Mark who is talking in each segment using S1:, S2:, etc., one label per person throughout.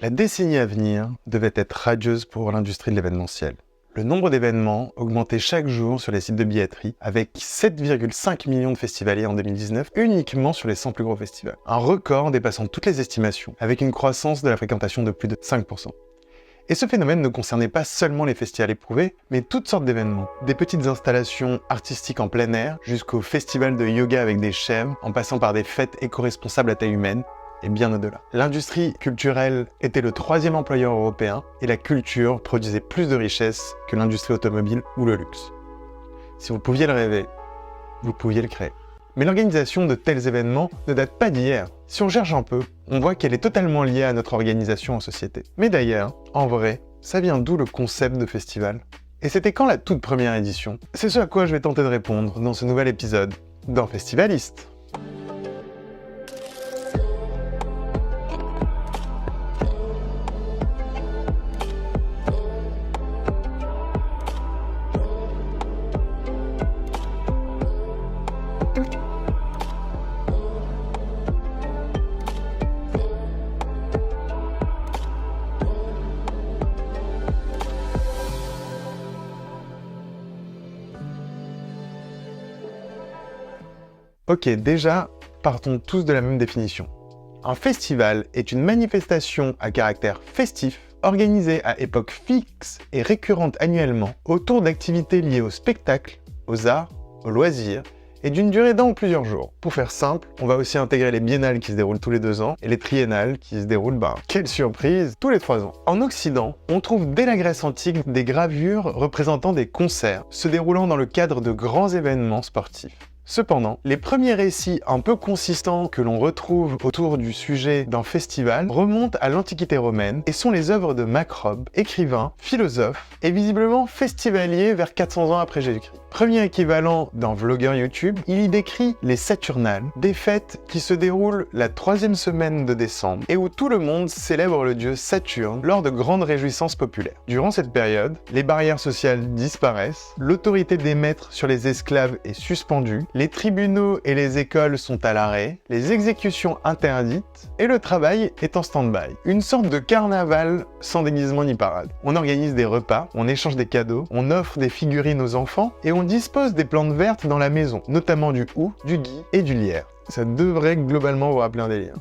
S1: La décennie à venir devait être radieuse pour l'industrie de l'événementiel. Le nombre d'événements augmentait chaque jour sur les sites de billetterie, avec 7,5 millions de festivaliers en 2019 uniquement sur les 100 plus gros festivals. Un record dépassant toutes les estimations, avec une croissance de la fréquentation de plus de 5%. Et ce phénomène ne concernait pas seulement les festivals éprouvés, mais toutes sortes d'événements. Des petites installations artistiques en plein air, jusqu'aux festivals de yoga avec des chèvres, en passant par des fêtes éco-responsables à taille humaine, et bien au-delà. L'industrie culturelle était le 3e employeur européen et la culture produisait plus de richesses que l'industrie automobile ou le luxe. Si vous pouviez le rêver, vous pouviez le créer. Mais l'organisation de tels événements ne date pas d'hier. Si on cherche un peu, on voit qu'elle est totalement liée à notre organisation en société. Mais d'ailleurs, en vrai, ça vient d'où le concept de festival? Et c'était quand la toute première édition? C'est ce à quoi je vais tenter de répondre dans ce nouvel épisode dans Festivaliste. Ok, déjà, partons tous de la même définition. Un festival est une manifestation à caractère festif, organisée à époque fixe et récurrente annuellement, autour d'activités liées au spectacle, aux arts, aux loisirs, et d'une durée d'un ou plusieurs jours. Pour faire simple, on va aussi intégrer les biennales qui se déroulent tous les 2 ans, et les triennales qui se déroulent, quelle surprise, tous les 3 ans. En Occident, on trouve dès la Grèce antique des gravures représentant des concerts, se déroulant dans le cadre de grands événements sportifs. Cependant, les premiers récits un peu consistants que l'on retrouve autour du sujet d'un festival remontent à l'Antiquité romaine et sont les œuvres de Macrobe, écrivain, philosophe et visiblement festivalier vers 400 ans après Jésus-Christ. Premier équivalent d'un vlogueur YouTube, il y décrit les Saturnales, des fêtes qui se déroulent la 3e semaine de décembre et où tout le monde célèbre le dieu Saturne lors de grandes réjouissances populaires. Durant cette période, les barrières sociales disparaissent, l'autorité des maîtres sur les esclaves est suspendue, les tribunaux et les écoles sont à l'arrêt, les exécutions interdites et le travail est en stand-by. Une sorte de carnaval sans déguisement ni parade. On organise des repas, on échange des cadeaux, on offre des figurines aux enfants et on dispose des plantes vertes dans la maison, notamment du houx, du gui et du lierre. Ça devrait globalement vous rappeler un délire.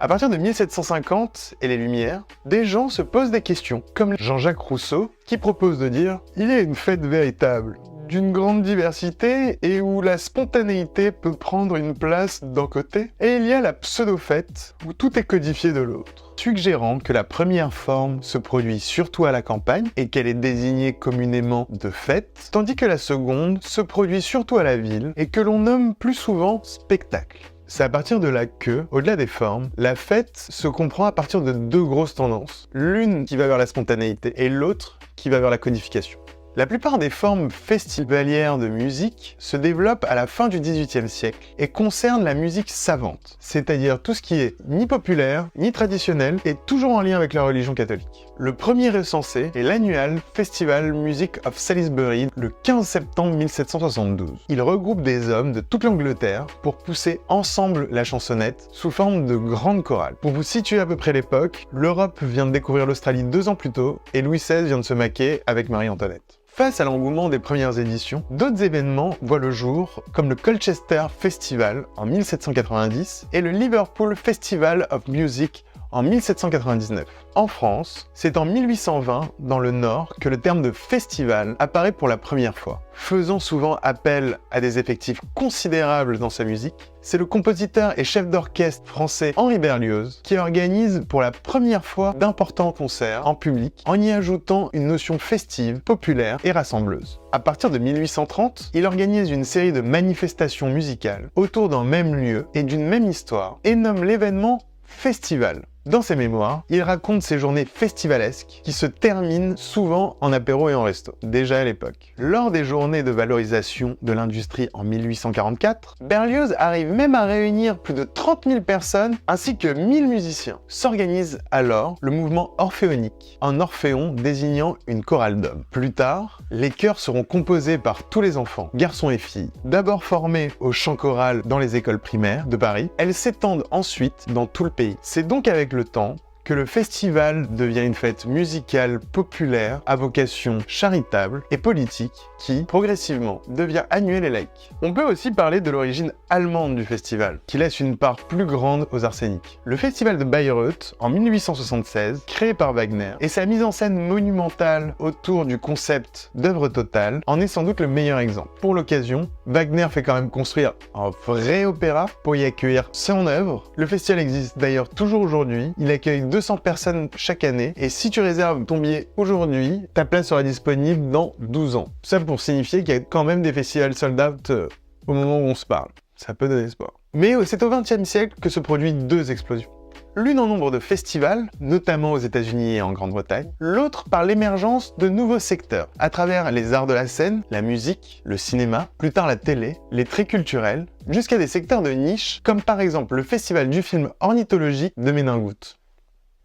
S1: À partir de 1750 et les Lumières, des gens se posent des questions, comme Jean-Jacques Rousseau, qui propose de dire « Il y a une fête véritable ». D'une grande diversité et où la spontanéité peut prendre une place d'un côté, et il y a la pseudo-fête où tout est codifié de l'autre, suggérant que la première forme se produit surtout à la campagne et qu'elle est désignée communément de fête, tandis que la seconde se produit surtout à la ville et que l'on nomme plus souvent spectacle. C'est à partir de là que, au-delà des formes, la fête se comprend à partir de 2 grosses tendances, l'une qui va vers la spontanéité et l'autre qui va vers la codification. La plupart des formes festivalières de musique se développent à la fin du XVIIIe siècle et concernent la musique savante, c'est-à-dire tout ce qui est ni populaire, ni traditionnel et toujours en lien avec la religion catholique. Le premier recensé est l'annual Festival Music of Salisbury le 15 septembre 1772. Il regroupe des hommes de toute l'Angleterre pour pousser ensemble la chansonnette sous forme de grandes chorales. Pour vous situer à peu près l'époque, l'Europe vient de découvrir l'Australie 2 ans plus tôt et Louis XVI vient de se maquer avec Marie-Antoinette. Face à l'engouement des premières éditions, d'autres événements voient le jour, comme le Colchester Festival en 1790 et le Liverpool Festival of Music en 1799. En France, c'est en 1820, dans le Nord, que le terme de festival apparaît pour la première fois. Faisant souvent appel à des effectifs considérables dans sa musique, c'est le compositeur et chef d'orchestre français Henri Berlioz qui organise pour la première fois d'importants concerts en public en y ajoutant une notion festive, populaire et rassembleuse. À partir de 1830, il organise une série de manifestations musicales autour d'un même lieu et d'une même histoire et nomme l'événement Festival. Dans ses mémoires, il raconte ces journées festivalesques qui se terminent souvent en apéro et en resto, déjà à l'époque. Lors des journées de valorisation de l'industrie en 1844, Berlioz arrive même à réunir plus de 30 000 personnes ainsi que 1000 musiciens. S'organise alors le mouvement orphéonique, un orphéon désignant une chorale d'hommes. Plus tard, les chœurs seront composés par tous les enfants, garçons et filles. D'abord formés au chant choral dans les écoles primaires de Paris, elles s'étendent ensuite dans tout le pays. C'est donc avec le temps que le festival devient une fête musicale populaire à vocation charitable et politique qui, progressivement, devient annuelle et laïque. On peut aussi parler de l'origine allemande du festival, qui laisse une part plus grande aux arséniques. Le festival de Bayreuth, en 1876, créé par Wagner, et sa mise en scène monumentale autour du concept d'œuvre totale en est sans doute le meilleur exemple. Pour l'occasion, Wagner fait quand même construire un vrai opéra pour y accueillir son œuvre. Le festival existe d'ailleurs toujours aujourd'hui, il accueille 200 personnes chaque année, et si tu réserves ton billet aujourd'hui, ta place sera disponible dans 12 ans. Ça pour signifier qu'il y a quand même des festivals sold out au moment où on se parle. Ça peut donner espoir. Mais c'est au XXe siècle que se produisent deux explosions. L'une en nombre de festivals, notamment aux États-Unis et en Grande-Bretagne, l'autre par l'émergence de nouveaux secteurs, à travers les arts de la scène, la musique, le cinéma, plus tard la télé, les traits culturels, jusqu'à des secteurs de niche, comme par exemple le festival du film ornithologique de Méninghout.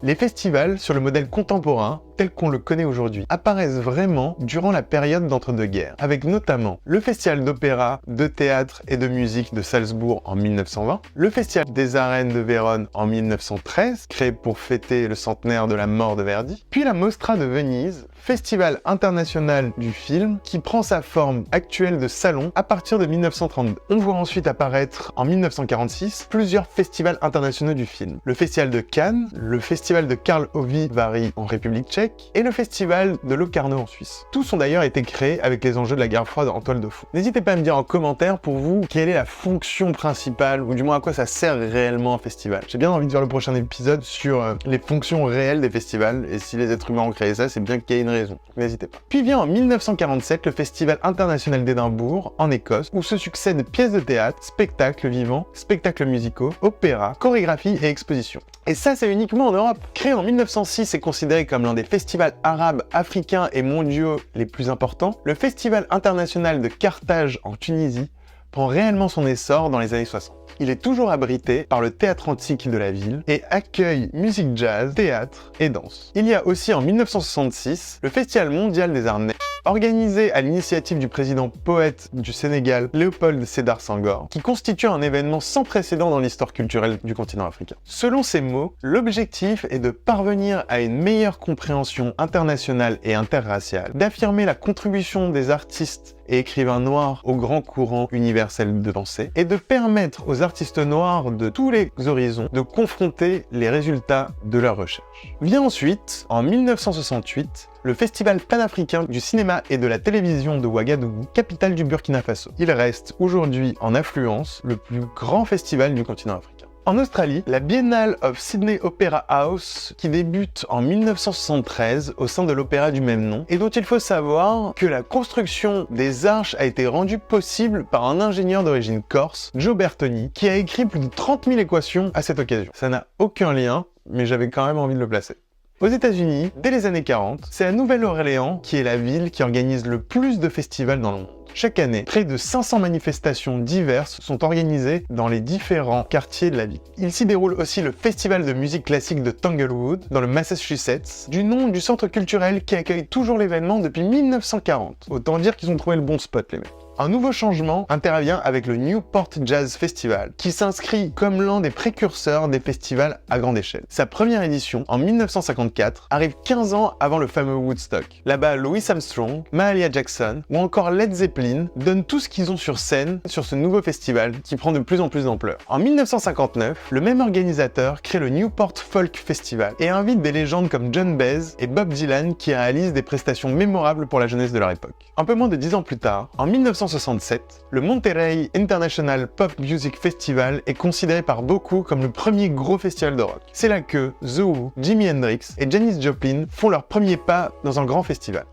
S1: Les festivals, sur le modèle contemporain, tel qu'on le connaît aujourd'hui, apparaissent vraiment durant la période d'entre-deux-guerres, avec notamment le festival d'opéra, de théâtre et de musique de Salzbourg en 1920, le festival des arènes de Vérone en 1913, créé pour fêter le centenaire de la mort de Verdi, puis la Mostra de Venise, festival international du film qui prend sa forme actuelle de salon à partir de 1932. On voit ensuite apparaître en 1946 plusieurs festivals internationaux du film. Le festival de Cannes, le festival de Karlovy Vary en République tchèque et le festival de Locarno en Suisse. Tous ont d'ailleurs été créés avec les enjeux de la guerre froide en toile de fond. N'hésitez pas à me dire en commentaire pour vous quelle est la fonction principale ou du moins à quoi ça sert réellement un festival. J'ai bien envie de faire le prochain épisode sur les fonctions réelles des festivals et si les êtres humains ont créé ça, c'est bien qu'il y a une raison. N'hésitez pas. Puis vient en 1947 le Festival international d'Édimbourg en Écosse où se succèdent pièces de théâtre, spectacles vivants, spectacles musicaux, opéras, chorégraphies et expositions. Et ça, c'est uniquement en Europe. Créé en 1906 et considéré comme l'un des festivals arabes, africains et mondiaux les plus importants, le Festival international de Carthage en Tunisie prend réellement son essor dans les années 60. Il est toujours abrité par le théâtre antique de la ville et accueille musique jazz, théâtre et danse. Il y a aussi en 1966 le Festival mondial des arts nègres, organisé à l'initiative du président poète du Sénégal, Léopold Sédar Senghor, qui constitue un événement sans précédent dans l'histoire culturelle du continent africain. Selon ses mots, l'objectif est de parvenir à une meilleure compréhension internationale et interraciale, d'affirmer la contribution des artistes et écrivains noirs au grand courant universel de pensée, et de permettre aux artistes noirs de tous les horizons de confronter les résultats de leurs recherches. Vient ensuite, en 1968, le Festival panafricain du cinéma et de la télévision de Ouagadougou, capitale du Burkina Faso. Il reste aujourd'hui en affluence le plus grand festival du continent africain. En Australie, la Biennale of Sydney Opera House, qui débute en 1973 au sein de l'opéra du même nom, et dont il faut savoir que la construction des arches a été rendue possible par un ingénieur d'origine corse, Joe Bertoni, qui a écrit plus de 30 000 équations à cette occasion. Ça n'a aucun lien, mais j'avais quand même envie de le placer. Aux États-Unis, dès les années 40, c'est la Nouvelle-Orléans qui est la ville qui organise le plus de festivals dans le monde. Chaque année, près de 500 manifestations diverses sont organisées dans les différents quartiers de la ville. Il s'y déroule aussi le festival de musique classique de Tanglewood, dans le Massachusetts, du nom du centre culturel qui accueille toujours l'événement depuis 1940. Autant dire qu'ils ont trouvé le bon spot, les mecs. Un nouveau changement intervient avec le Newport Jazz Festival, qui s'inscrit comme l'un des précurseurs des festivals à grande échelle. Sa première édition, en 1954, arrive 15 ans avant le fameux Woodstock. Là-bas, Louis Armstrong, Mahalia Jackson ou encore Led Zeppelin donnent tout ce qu'ils ont sur scène sur ce nouveau festival qui prend de plus en plus d'ampleur. En 1959, le même organisateur crée le Newport Folk Festival et invite des légendes comme John Baez et Bob Dylan qui réalisent des prestations mémorables pour la jeunesse de leur époque. Un peu moins de 10 ans plus tard, en 1967, le Monterey International Pop Music Festival est considéré par beaucoup comme le premier gros festival de rock. C'est là que The Who, Jimi Hendrix et Janis Joplin font leur premier pas dans un grand festival.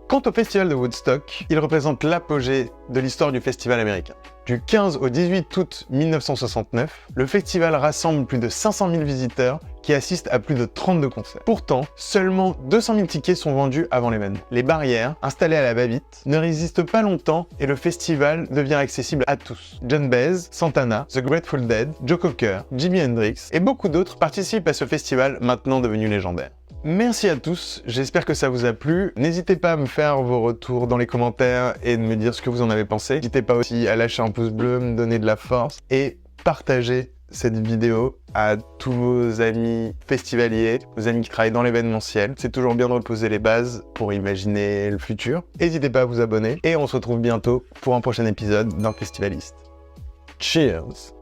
S1: Quant au festival de Woodstock, il représente l'apogée de l'histoire du festival américain. Du 15 au 18 août 1969, le festival rassemble plus de 500 000 visiteurs qui assistent à plus de 32 concerts. Pourtant, seulement 200 000 tickets sont vendus avant l'événement. Les barrières, installées à la va-vite, ne résistent pas longtemps et le festival devient accessible à tous. John Baez, Santana, The Grateful Dead, Joe Cocker, Jimi Hendrix et beaucoup d'autres participent à ce festival maintenant devenu légendaire. Merci à tous, j'espère que ça vous a plu. N'hésitez pas à me faire vos retours dans les commentaires et de me dire ce que vous en avez pensé. N'hésitez pas aussi à lâcher un pouce bleu, me donner de la force et partager cette vidéo à tous vos amis festivaliers, vos amis qui travaillent dans l'événementiel. C'est toujours bien de reposer les bases pour imaginer le futur. N'hésitez pas à vous abonner et on se retrouve bientôt pour un prochain épisode d'un Festivaliste. Cheers!